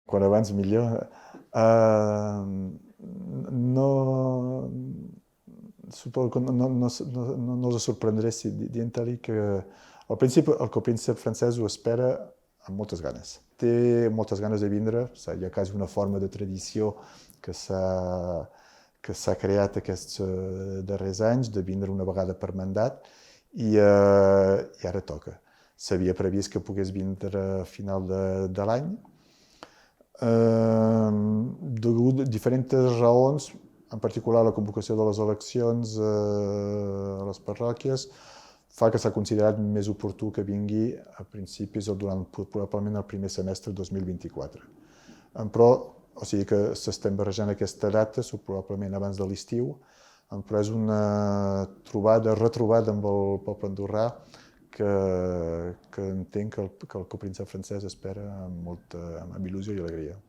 Quan abans millor. No, suposo que no us sorprendré si dient-li que al principi el príncep francès ho espera amb moltes ganes. Té moltes ganes de vindre, hi ha quasi una forma de tradició que s'ha creat aquests darrers anys, de vindre una vegada per mandat, i ara toca. S'havia previst que pogués vindre a final de l'any. Degut a diferents raons, en particular la convocació de les eleccions a les parròquies, fa que s'ha considerat més oportú que vingui a principis o durant probablement el primer semestre de 2024. Però, o sigui que s'estem barrejant aquesta data, probablement abans de l'estiu, però és una retrobada amb el poble andorrà que entenc que el príncep francès espera amb il·lusió i alegria.